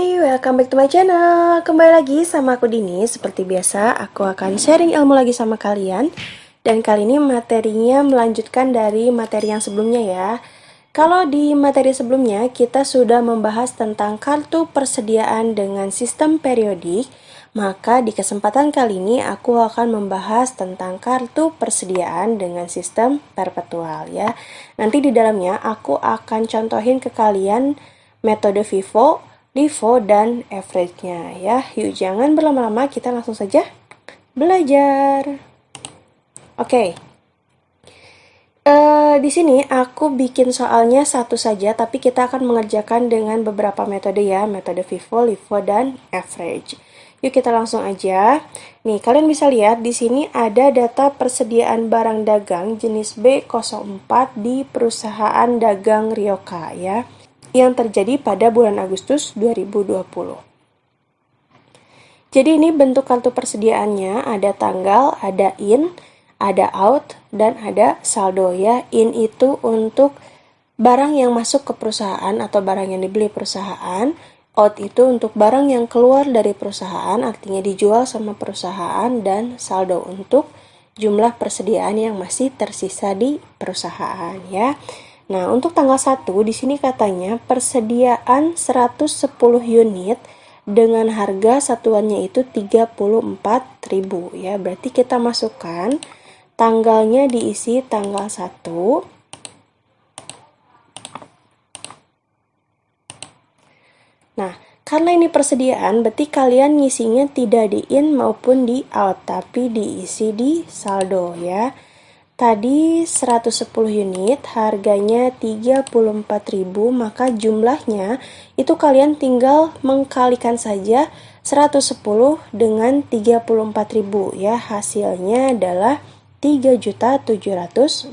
Hai, welcome back to my channel. Kembali lagi sama aku Dini. Seperti biasa, aku akan sharing ilmu lagi sama kalian. Dan kali ini materinya melanjutkan dari materi yang sebelumnya ya. Kalau di materi sebelumnya, kita sudah membahas tentang kartu persediaan dengan sistem periodik. Maka di kesempatan kali ini, aku akan membahas tentang kartu persediaan dengan sistem perpetual ya. Nanti di dalamnya, aku akan contohin ke kalian metode FIFO, LIFO, dan average-nya ya. Yuk jangan berlama-lama, kita langsung saja belajar. Oke. Di sini aku bikin soalnya satu saja, tapi kita akan mengerjakan dengan beberapa metode ya, metode FIFO, LIFO, dan average. Yuk kita langsung aja. Nih, kalian bisa lihat di sini ada data persediaan barang dagang jenis B04 di perusahaan dagang Ryoka ya, yang terjadi pada bulan Agustus 2020. Jadi ini bentuk kartu persediaannya, ada tanggal, ada in, ada out, dan ada saldo ya. In itu untuk barang yang masuk ke perusahaan atau barang yang dibeli perusahaan. Out itu untuk barang yang keluar dari perusahaan, artinya dijual sama perusahaan, dan saldo untuk jumlah persediaan yang masih tersisa di perusahaan ya. Nah, untuk tanggal 1 di sini katanya persediaan 110 unit dengan harga satuannya itu 34.000 ya. Berarti kita masukkan tanggalnya diisi tanggal 1. Nah, karena ini persediaan, berarti kalian ngisinya tidak di in maupun di out, tapi diisi di saldo ya. Tadi 110 unit, harganya 34.000, maka jumlahnya itu kalian tinggal mengkalikan saja 110 dengan 34.000 ya. Hasilnya adalah 3.740.000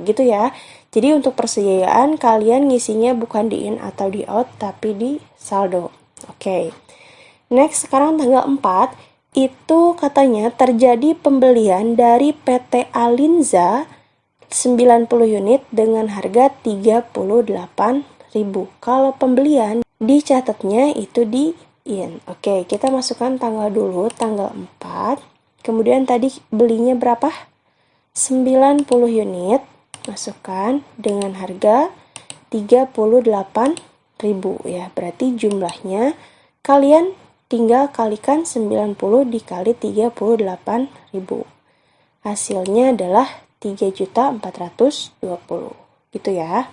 gitu ya. Jadi untuk persediaan kalian ngisinya bukan di in atau di out, tapi di saldo. Oke. Next, sekarang tanggal 4. Itu katanya terjadi pembelian dari PT Alinza 90 unit dengan harga 38.000. Kalau pembelian dicatatnya itu di in. Oke, kita masukkan tanggal dulu, tanggal 4. Kemudian tadi belinya berapa? 90 unit. Masukkan dengan harga 38.000 ya. Berarti jumlahnya kalian tinggal kalikan 90 dikali 38.000. Hasilnya adalah 3.420 gitu ya.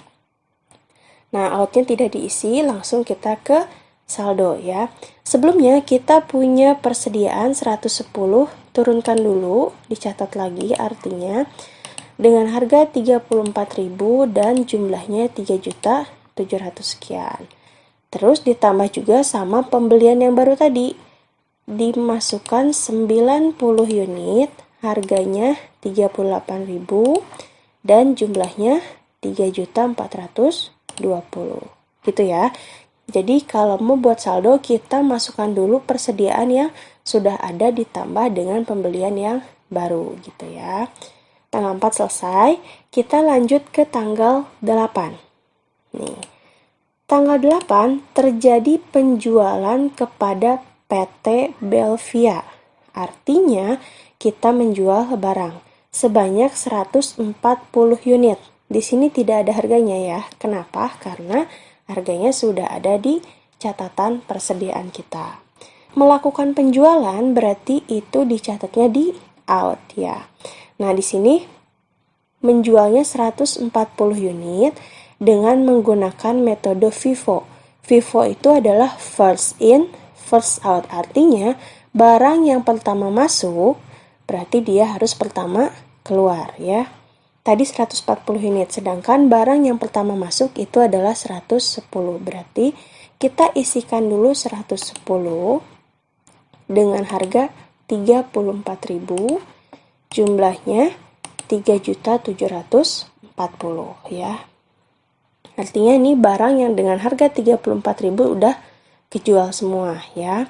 Nah, outnya tidak diisi, langsung kita ke saldo ya. Sebelumnya kita punya persediaan 110, turunkan dulu, dicatat lagi artinya dengan harga 34.000 dan jumlahnya 3.700 sekian. Terus ditambah juga sama pembelian yang baru tadi. Dimasukkan 90 unit, harganya 38.000 dan jumlahnya 3.420. Gitu ya. Jadi kalau mau buat saldo, kita masukkan dulu persediaan yang sudah ada ditambah dengan pembelian yang baru gitu ya. Tanggal 4 selesai, kita lanjut ke tanggal 8. Nih. Tanggal 8 terjadi penjualan kepada PT Belvia. Artinya kita menjual barang sebanyak 140 unit. Di sini tidak ada harganya ya. Kenapa? Karena harganya sudah ada di catatan persediaan kita. Melakukan penjualan berarti itu dicatatnya di out ya. Nah, di sini menjualnya 140 unit dengan menggunakan metode FIFO. FIFO itu adalah first in, first out. Artinya, barang yang pertama masuk, berarti dia harus pertama keluar ya. Tadi 140 unit, sedangkan barang yang pertama masuk itu adalah 110. Berarti kita isikan dulu 110 dengan harga 34.000, jumlahnya 3.740 ya. Artinya ini barang yang dengan harga 34.000 udah kejual semua ya.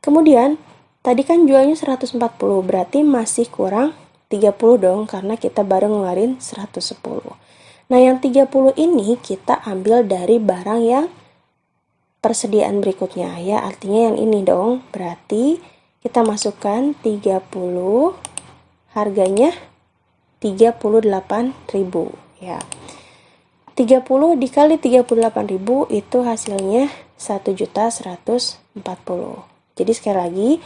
Kemudian tadi kan jualnya 140, berarti masih kurang 30 dong karena kita baru ngeluarin 110. Nah, yang 30 ini kita ambil dari barang yang persediaan berikutnya ya, artinya yang ini dong. Berarti kita masukkan 30, harganya 38.000 ya. 30 dikali 38.000 itu hasilnya 1.140. Jadi sekali lagi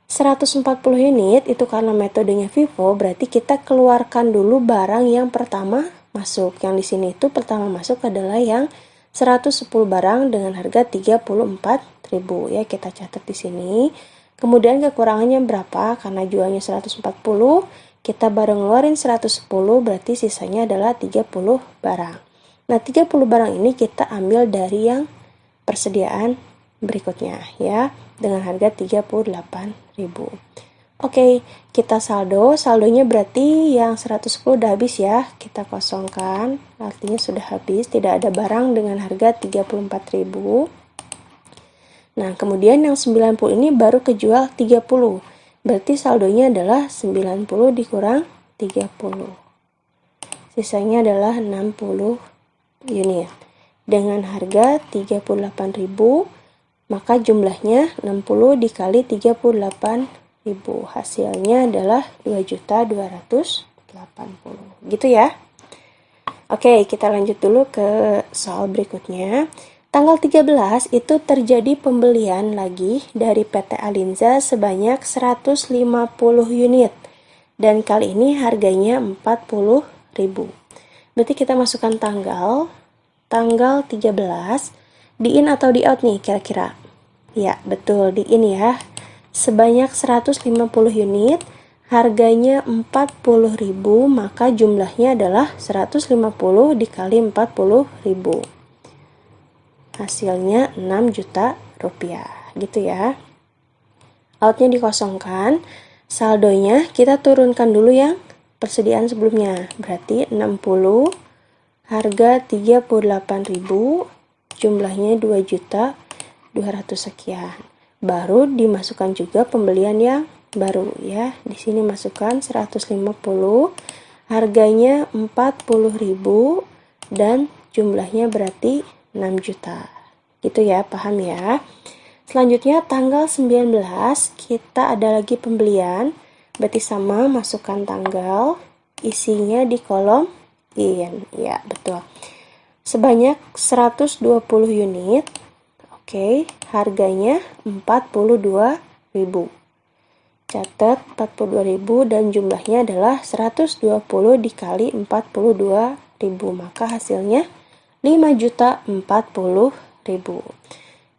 140 unit itu karena metodenya FIFO, berarti kita keluarkan dulu barang yang pertama masuk. Yang di sini itu pertama masuk adalah yang 110 barang dengan harga 34.000 ya, kita catat di sini. Kemudian kekurangannya berapa? Karena jualnya 140, kita baru ngeluarin 110, berarti sisanya adalah 30 barang. Nah, 30 barang ini kita ambil dari yang persediaan berikutnya ya, dengan harga 38.000. Oke, kita saldonya berarti yang 110 udah habis ya, kita kosongkan, artinya sudah habis, tidak ada barang dengan harga 34.000. Nah, kemudian yang 90 ini baru kejual 30, berarti saldonya adalah 90 dikurang 30. Sisanya adalah 60 unit. Dengan harga 38.000, maka jumlahnya 60 dikali 38.000, hasilnya adalah 2.280. Gitu ya. Oke, kita lanjut dulu ke soal berikutnya. Tanggal 13 itu terjadi pembelian lagi dari PT Alinza sebanyak 150 unit. Dan kali ini harganya 40.000. Berarti kita masukkan tanggal 13, di in atau di out nih kira-kira? Ya, betul, di in ya. Sebanyak 150 unit, harganya 40.000, maka jumlahnya adalah 150 dikali 40.000. Hasilnya 6 juta rupiah, gitu ya. Outnya dikosongkan, saldonya kita turunkan dulu yang persediaan sebelumnya. Berarti 60, harga 38.000, jumlahnya 2.200 sekian. Baru dimasukkan juga pembelian yang baru ya. Di sini masukkan 150, harganya 40.000 dan jumlahnya berarti 6 juta. Gitu ya, paham ya? Selanjutnya tanggal 19 kita ada lagi pembelian. Berarti sama, masukkan tanggal, isinya di kolom in. Ya, betul. Sebanyak 120 unit. Oke, harganya 42.000. Catat 42.000 dan jumlahnya adalah 120 dikali 42.000, maka hasilnya 5.040.000.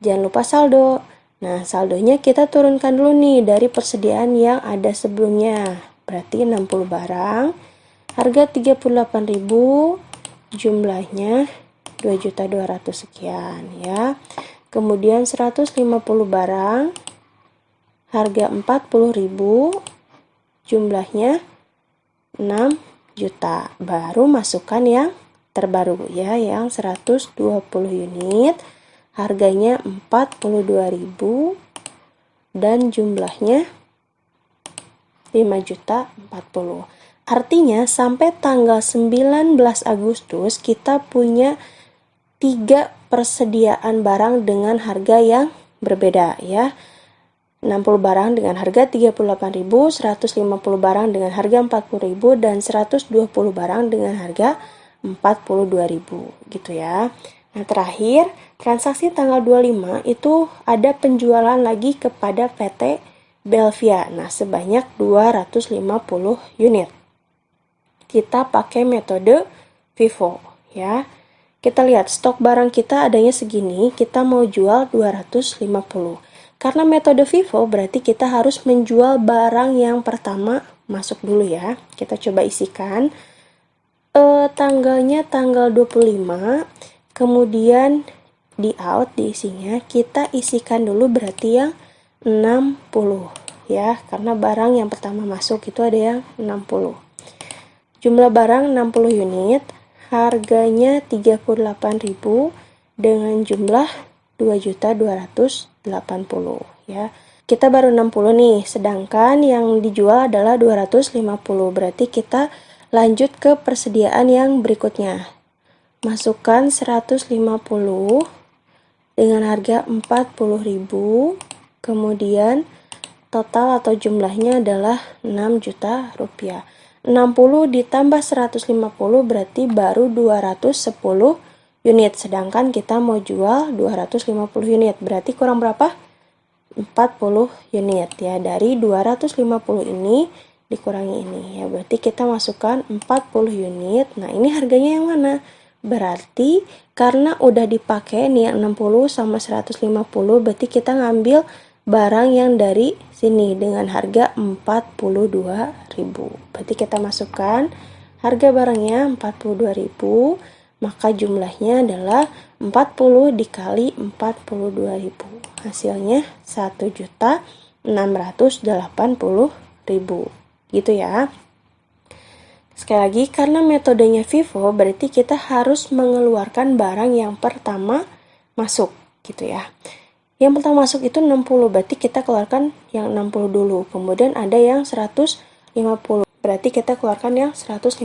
Jangan lupa saldo. Nah, saldonya kita turunkan dulu nih dari persediaan yang ada sebelumnya. Berarti 60 barang, harga 38.000, jumlahnya 2.200 sekian ya. Kemudian 150 barang, harga 40.000, jumlahnya 6 juta. Baru masukkan yang terbaru ya, yang 120 unit, harganya 42.000 dan jumlahnya 5.040. Artinya sampai tanggal 19 Agustus kita punya 3 persediaan barang dengan harga yang berbeda ya. 60 barang dengan harga 38.000, 150 barang dengan harga 40.000 dan 120 barang dengan harga 42.000 gitu ya. Nah, terakhir transaksi tanggal 25 itu ada penjualan lagi kepada PT Belvia. Nah, sebanyak 250 unit. Kita pakai metode FIFO ya. Kita lihat stok barang kita adanya segini, kita mau jual 250. Karena metode FIFO berarti kita harus menjual barang yang pertama masuk dulu ya. Kita coba isikan. Tanggalnya tanggal 25, kemudian di out diisinya kita isikan dulu berarti yang 60 ya, karena barang yang pertama masuk itu ada yang 60. Jumlah barang 60 unit, harganya 38.000 dengan jumlah 2.280 ya. Kita baru 60 nih, sedangkan yang dijual adalah 250. Berarti kita lanjut ke persediaan yang berikutnya. Masukkan 150 dengan harga 40.000. Kemudian total atau jumlahnya adalah 6 juta rupiah. 60 ditambah 150 berarti baru 210 unit. Sedangkan kita mau jual 250 unit. Berarti kurang berapa? 40 unit ya. Dari 250 ini dikurangi ini ya. Berarti kita masukkan 40 unit. Nah, ini harganya yang mana? Berarti karena udah dipakai nih 60 sama 150, berarti kita ngambil barang yang dari sini dengan harga 42.000. Berarti kita masukkan harga barangnya 42.000, maka jumlahnya adalah 40 dikali 42.000. Hasilnya 1.680.000. Gitu ya. Sekali lagi, karena metodenya FIFO, berarti kita harus mengeluarkan barang yang pertama masuk, gitu ya. Yang pertama masuk itu 60, berarti kita keluarkan yang 60 dulu. Kemudian ada yang 150, berarti kita keluarkan yang 150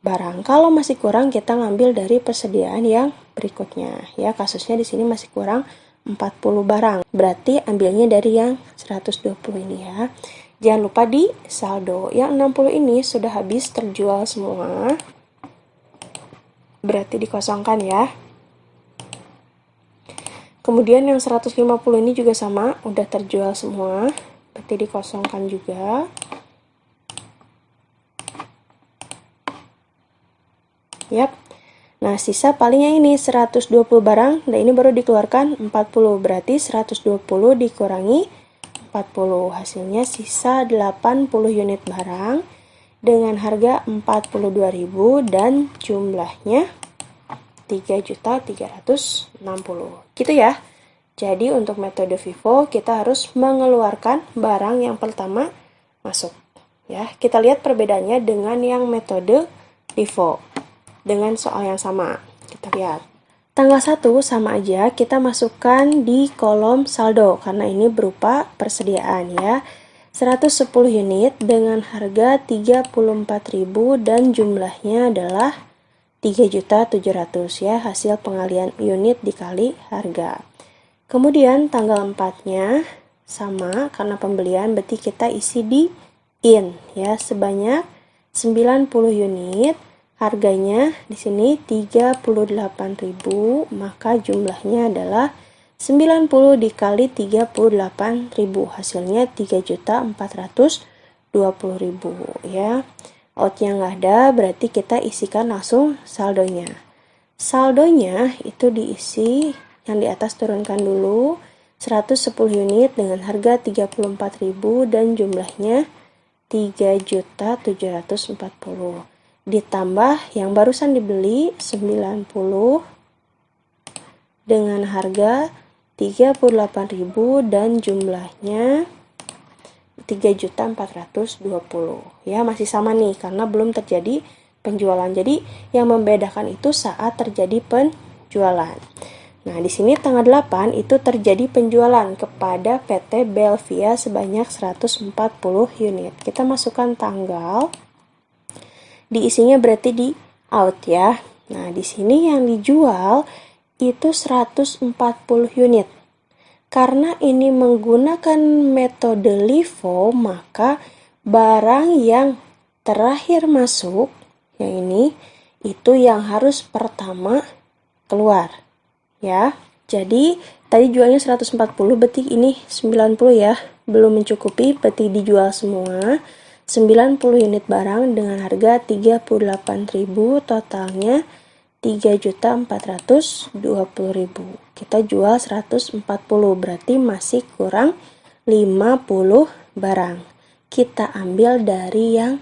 barang. Kalau masih kurang, kita ngambil dari persediaan yang berikutnya. Ya, kasusnya di sini masih kurang 40 barang. Berarti ambilnya dari yang 120 ini ya. Jangan lupa di saldo. Yang 60 ini sudah habis terjual semua. Berarti dikosongkan ya. Kemudian yang 150 ini juga sama, udah terjual semua. Berarti dikosongkan juga. Yap. Nah, sisa palingnya ini 120 barang. Nah, ini baru dikeluarkan 40. Berarti 120 dikurangi 40. Hasilnya sisa 80 unit barang dengan harga 42.000 dan jumlahnya 3.360. Gitu ya. Jadi untuk metode FIFO kita harus mengeluarkan barang yang pertama masuk. Ya, kita lihat perbedaannya dengan yang metode FIFO. Dengan soal yang sama. Kita lihat. Tanggal 1 sama aja kita masukkan di kolom saldo karena ini berupa persediaan ya. 110 unit dengan harga 34.000 dan jumlahnya adalah 3.700 ya, hasil pengalian unit dikali harga. Kemudian tanggal 4-nya sama karena pembelian, berarti kita isi di in ya, sebanyak 90 unit. Harganya di sini 38.000, maka jumlahnya adalah 90 dikali 38.000, hasilnya 3.420.000 ya. Outnya nggak ada, berarti kita isikan langsung saldonya. Saldonya itu diisi yang di atas, turunkan dulu 110 unit dengan harga 34.000 dan jumlahnya 3.740. Ditambah yang barusan dibeli 90 dengan harga 38.000 dan jumlahnya 3.420 ya, masih sama nih karena belum terjadi penjualan. Jadi yang membedakan itu saat terjadi penjualan. Nah, di sini tanggal 8 itu terjadi penjualan kepada PT Belvia sebanyak 140 unit. Kita masukkan tanggal, diisinya berarti di out ya. Nah, di sini yang dijual itu 140 unit. Karena ini menggunakan metode LIFO, maka barang yang terakhir masuk, yang ini, itu yang harus pertama keluar. Ya, jadi tadi jualnya 140, berarti ini 90 ya. Belum mencukupi, berarti dijual semua. 90 unit barang dengan harga 38.000, totalnya 3.420.000. Kita jual 140, berarti masih kurang 50 barang. Kita ambil dari yang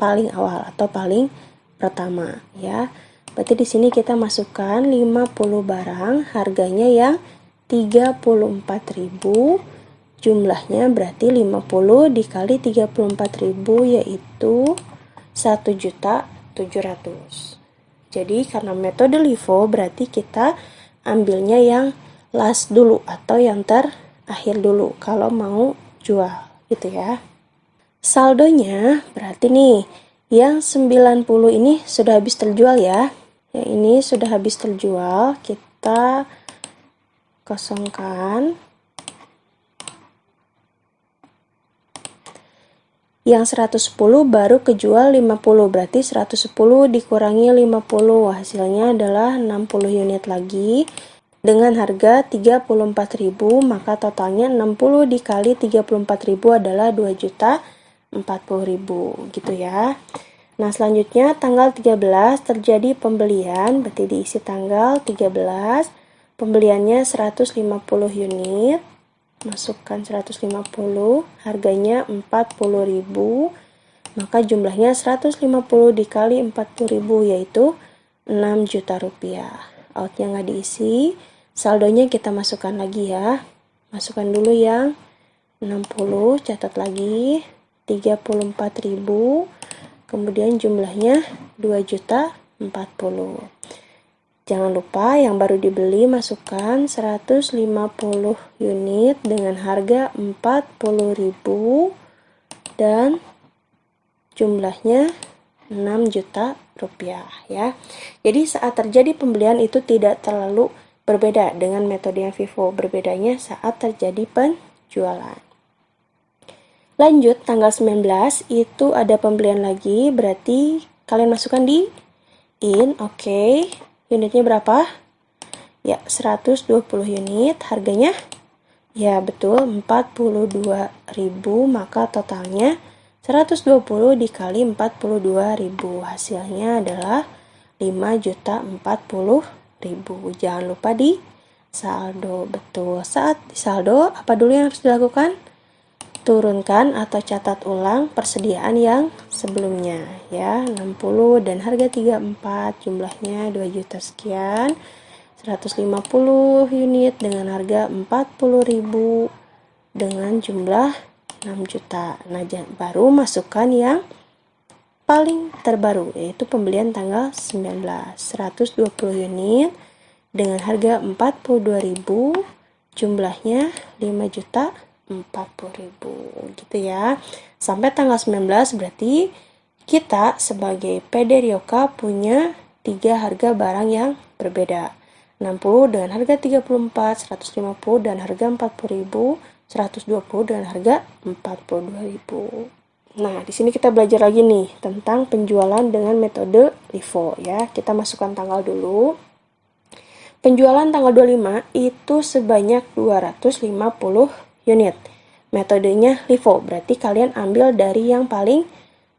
paling awal atau paling pertama ya. Berarti di sini kita masukkan 50 barang, harganya yang 34.000. Jumlahnya berarti 50 dikali 34.000 yaitu 1.700.000. Jadi karena metode LIFO berarti kita ambilnya yang last dulu atau yang terakhir dulu kalau mau jual gitu ya. Saldonya berarti nih yang 90 ini sudah habis terjual ya. Yang ini sudah habis terjual, kita kosongkan. Yang 110 baru kejual 50, berarti 110 dikurangi 50, hasilnya adalah 60 unit lagi. Dengan harga 34.000, maka totalnya 60 dikali 34.000 adalah 2.040.000, gitu ya. Nah, selanjutnya tanggal 13 terjadi pembelian, berarti diisi tanggal 13, pembeliannya 150 unit. Masukkan 150, harganya 40.000, maka jumlahnya 150 dikali 40.000 yaitu 6 juta rupiah. Outnya nggak diisi, saldonya kita masukkan lagi ya. Masukkan dulu yang 60, catat lagi 34.000, kemudian jumlahnya 2.040.000. Jangan lupa yang baru dibeli masukkan 150 unit dengan harga 40.000 dan jumlahnya 6 juta rupiah ya. Jadi saat terjadi pembelian itu tidak terlalu berbeda dengan metode yang FIFO, berbedanya saat terjadi penjualan. Lanjut tanggal 19 itu ada pembelian lagi, berarti kalian masukkan di oke. Unitnya berapa? Ya, 120 unit. Harganya? Ya, betul, 42.000. Maka totalnya 120 dikali 42.000. Hasilnya adalah 5.040.000. Jangan lupa di saldo. Betul. Saat di saldo, apa dulu yang harus dilakukan? Turunkan atau catat ulang persediaan yang sebelumnya ya, 60 dan harga 34, jumlahnya 2 juta sekian, 150 unit dengan harga 40.000 dengan jumlah 6 juta. Nah, baru masukkan yang paling terbaru yaitu pembelian tanggal 19, 120 unit dengan harga 42.000, jumlahnya 5 juta 40.000 gitu ya. Sampai tanggal 19 berarti kita sebagai PD Ryoka punya 3 harga barang yang berbeda. 60 dengan harga 34, 150 dan harga 40.000, 120 dengan harga 42.000. Nah, di sini kita belajar lagi nih tentang penjualan dengan metode LIFO ya. Kita masukkan tanggal dulu. Penjualan tanggal 25 itu sebanyak 250 unit. Metodenya LIFO, berarti kalian ambil dari yang paling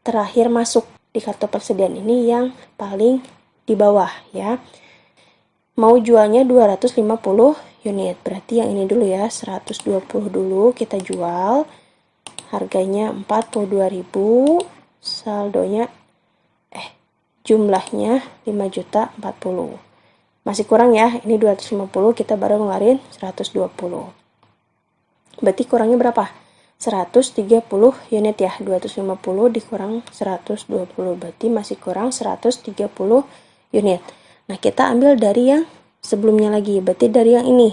terakhir masuk di kartu persediaan ini, yang paling di bawah ya. Mau jualnya 250 unit, berarti yang ini dulu ya, 120 dulu kita jual. Harganya 42.000, saldonya jumlahnya 5.040.000. Masih kurang ya, ini 250, kita baru ngeluarin 120. Berarti kurangnya berapa? 130 unit ya. 250 dikurang 120, berarti masih kurang 130 unit. Nah, kita ambil dari yang sebelumnya lagi, berarti dari yang ini.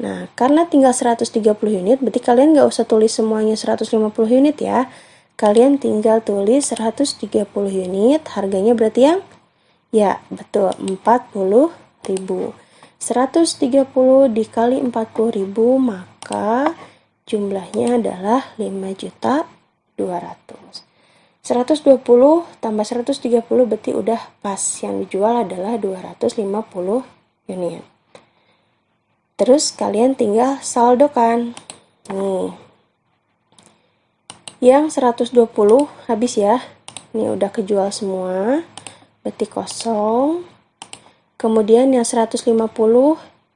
Nah, karena tinggal 130 unit, berarti kalian nggak usah tulis semuanya 150 unit ya. Kalian tinggal tulis 130 unit, harganya berarti yang? Ya, betul, 40.000. 130 dikali 40.000, maka jumlahnya adalah 5.200.000. 120 tambah 130 berarti udah pas, yang dijual adalah 250 unit. Terus kalian tinggal saldokan. Nih. Yang 120 habis ya. Ini udah kejual semua. Berarti kosong. Kemudian yang 150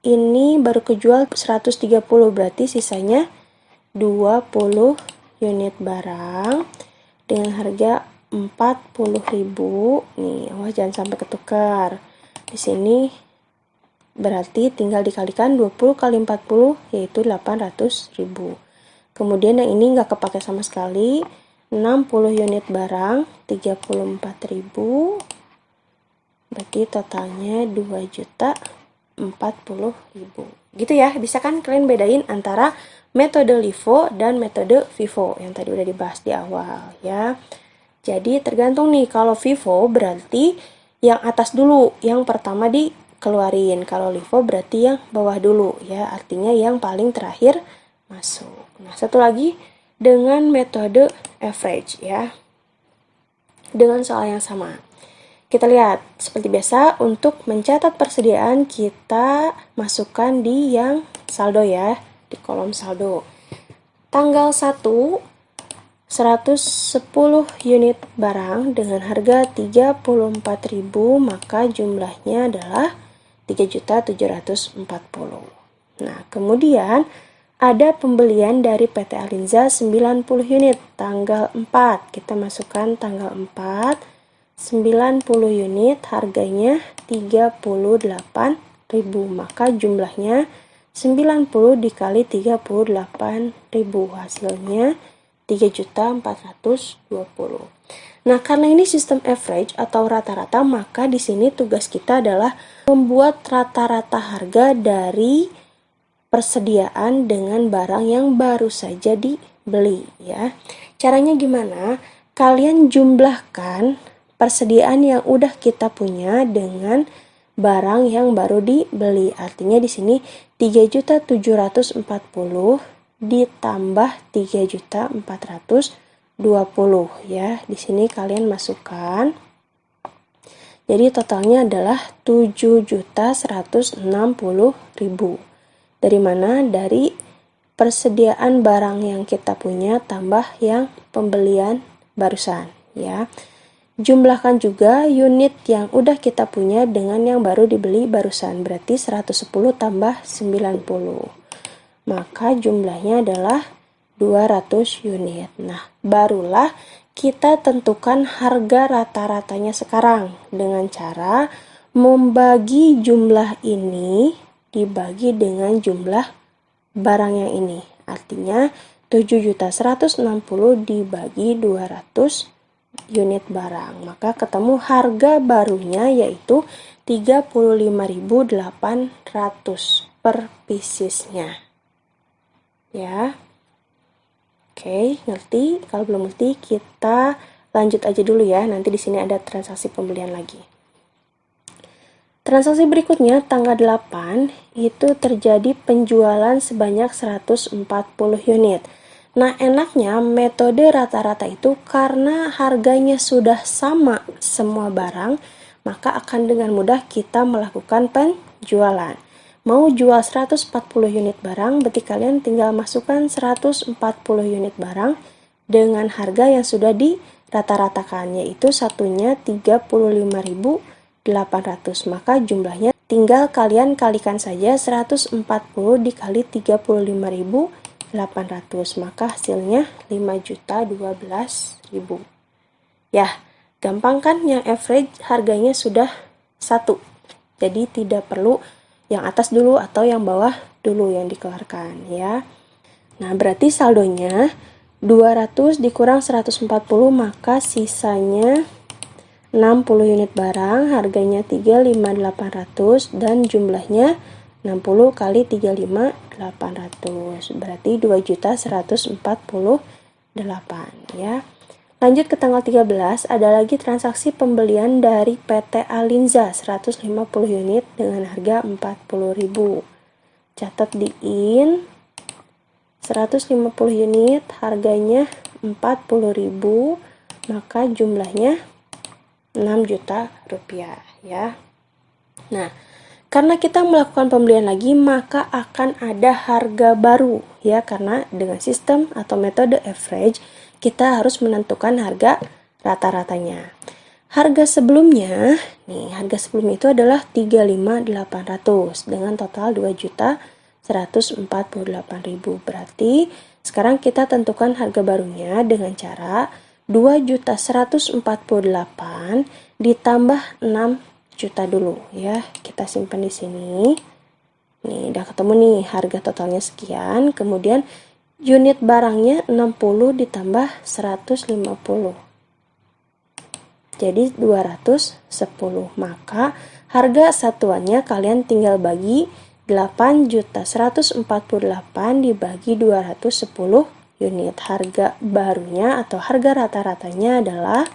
ini baru kejual 130, berarti sisanya 20 unit barang dengan harga 40.000. Nih, awas jangan sampai ketukar. Di sini berarti tinggal dikalikan 20 kali 40 yaitu 800.000. Kemudian yang ini nggak kepake sama sekali, 60 unit barang 34.000. Berarti totalnya 2.040.000. Gitu ya, bisa kan kalian bedain antara metode LIFO dan metode FIFO yang tadi udah dibahas di awal ya. Jadi tergantung nih, kalau FIFO berarti yang atas dulu, yang pertama di keluarin. Kalau LIFO berarti yang bawah dulu ya, artinya yang paling terakhir masuk. Nah, satu lagi dengan metode average ya. Dengan soal yang sama. Kita lihat, seperti biasa, untuk mencatat persediaan kita masukkan di yang saldo ya, di kolom saldo. Tanggal 1, 110 unit barang dengan harga 34.000, maka jumlahnya adalah 3.740. Nah, kemudian ada pembelian dari PT Alinza 90 unit tanggal 4. Kita masukkan tanggal 4, 90 unit harganya 38.000, maka jumlahnya 90 dikali 38.000, hasilnya 3.420. Nah, karena ini sistem average atau rata-rata, maka di sini tugas kita adalah membuat rata-rata harga dari persediaan dengan barang yang baru saja dibeli ya. Caranya gimana? Kalian jumlahkan persediaan yang udah kita punya dengan barang yang baru dibeli. Artinya di sini 3.740 ditambah 3.420 ya. Di sini kalian masukkan. Jadi totalnya adalah 7.160.000. Dari mana? Dari persediaan barang yang kita punya tambah yang pembelian barusan ya. Jumlahkan juga unit yang udah kita punya dengan yang baru dibeli barusan, berarti 110 tambah 90. Maka jumlahnya adalah 200 unit. Nah, barulah kita tentukan harga rata-ratanya sekarang dengan cara membagi jumlah ini dibagi dengan jumlah barang yang ini. Artinya 7.160 dibagi 200 unit barang, maka ketemu harga barunya yaitu 35.800 per piecesnya ya. Oke, ngerti? Kalau belum ngerti kita lanjut aja dulu ya, nanti di sini ada transaksi pembelian lagi. Transaksi berikutnya tanggal 8 itu terjadi penjualan sebanyak 140 unit. Nah, enaknya metode rata-rata itu karena harganya sudah sama semua barang, maka akan dengan mudah kita melakukan penjualan. Mau jual 140 unit barang, berarti kalian tinggal masukkan 140 unit barang dengan harga yang sudah dirata-ratakan, yaitu satunya 35.800. Maka jumlahnya tinggal kalian kalikan saja 140 dikali 35.800, maka hasilnya 5.012.000. Ya, gampang kan? Yang average harganya sudah 1. Jadi tidak perlu yang atas dulu atau yang bawah dulu yang dikeluarkan ya. Nah, berarti saldonya 200 dikurang 140, maka sisanya 60 unit barang, harganya 35.800 dan jumlahnya 60 kali 35.800, berarti 2.148 ya. Lanjut ke tanggal 13, ada lagi transaksi pembelian dari PT Alinza 150 unit dengan harga 40.000. Catat di IN 150 unit harganya 40.000, maka jumlahnya 6 juta rupiah ya. Nah, karena kita melakukan pembelian lagi, maka akan ada harga baru ya, karena dengan sistem atau metode average kita harus menentukan harga rata-ratanya. Harga sebelumnya, harga sebelumnya itu adalah 35.800 dengan total 2.148.000. Berarti sekarang kita tentukan harga barunya dengan cara 2.148 ditambah 6 juta dulu ya. Kita simpan di sini. Nih, udah ketemu nih harga totalnya sekian, kemudian unit barangnya 60 ditambah 150. Jadi 210. Maka harga satuannya kalian tinggal bagi 8.148 dibagi 210 unit. Harga barunya atau harga rata-ratanya adalah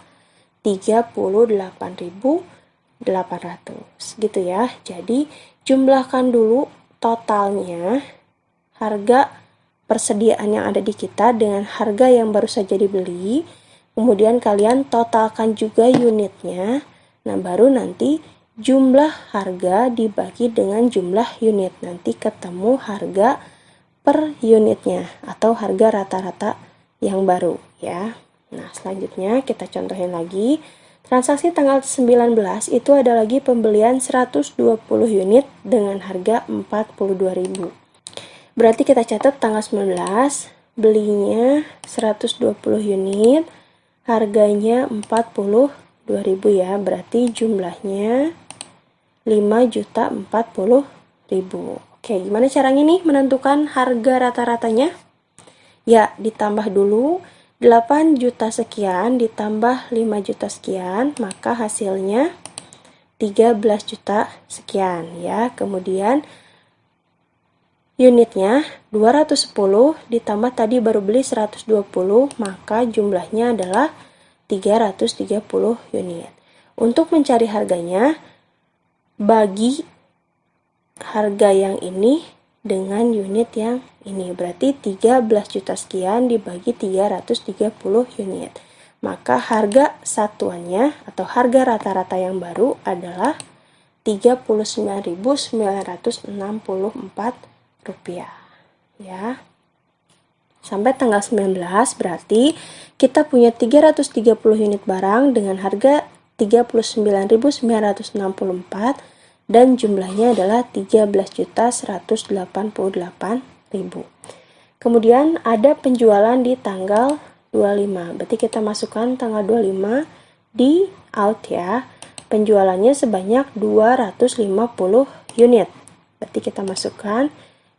38.800 800 gitu ya. Jadi jumlahkan dulu totalnya harga persediaan yang ada di kita dengan harga yang baru saja dibeli. Kemudian kalian totalkan juga unitnya. Nah, baru nanti jumlah harga dibagi dengan jumlah unit. Nanti ketemu harga per unitnya atau harga rata-rata yang baru ya. Nah, selanjutnya kita contohin lagi. Transaksi tanggal 19 itu ada lagi pembelian 120 unit dengan harga 42.000. Berarti kita catat tanggal 19, belinya 120 unit, harganya 42.000 ya. Berarti jumlahnya 5.040.000. Oke, gimana caranya nih menentukan harga rata-ratanya? Ya, ditambah dulu 8 juta sekian ditambah 5 juta sekian, maka hasilnya 13 juta sekian ya. Kemudian unitnya 210 ditambah tadi baru beli 120, maka jumlahnya adalah 330 unit. Untuk mencari harganya, bagi harga yang ini dengan unit yang ini. Berarti 13 juta sekian dibagi 330 unit. Maka harga satuannya atau harga rata-rata yang baru adalah Rp39.964 ya. Sampai tanggal 19 berarti kita punya 330 unit barang dengan harga 39.964 dan jumlahnya adalah 13.188.000. Kemudian ada penjualan di tanggal 25. Berarti kita masukkan tanggal 25 di out ya. Penjualannya sebanyak 250 unit. Berarti kita masukkan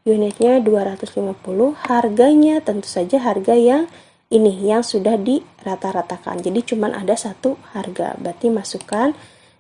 unitnya 250, harganya tentu saja harga yang ini yang sudah dirata-ratakan. Jadi cuman ada satu harga. Berarti masukkan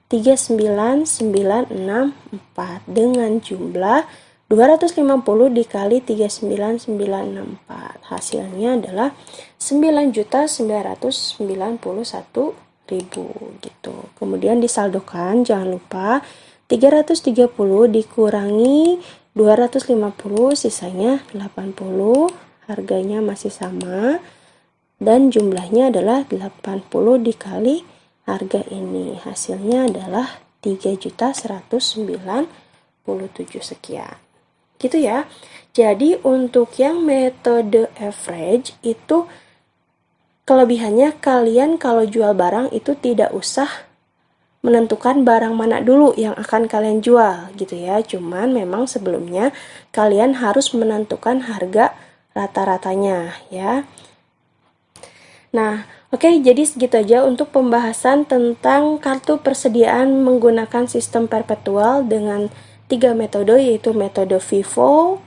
39964 dengan jumlah 250 dikali 39964. Hasilnya adalah 9.991.000 gitu. Kemudian disaldokan, jangan lupa 330 dikurangi 250, sisanya 80, harganya masih sama dan jumlahnya adalah 80 dikali harga ini, hasilnya adalah 3.197 sekian gitu ya. Jadi untuk yang metode average itu kelebihannya kalian kalau jual barang itu tidak usah menentukan barang mana dulu yang akan kalian jual gitu ya. Cuman memang sebelumnya kalian harus menentukan harga rata-ratanya ya. Nah, oke, jadi segitu aja untuk pembahasan tentang kartu persediaan menggunakan sistem perpetual dengan 3 metode, yaitu metode FIFO,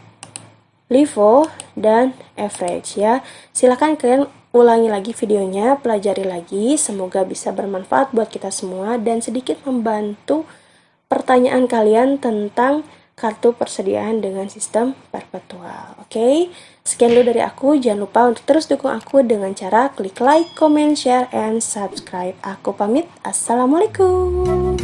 LIFO, dan average ya. Silakan kalian ulangi lagi videonya, pelajari lagi, semoga bisa bermanfaat buat kita semua dan sedikit membantu pertanyaan kalian tentang kartu persediaan dengan sistem perpetual. Oke, sekian dulu dari aku. Jangan lupa untuk terus dukung aku dengan cara klik like, comment, share, and subscribe. Aku pamit. Assalamualaikum.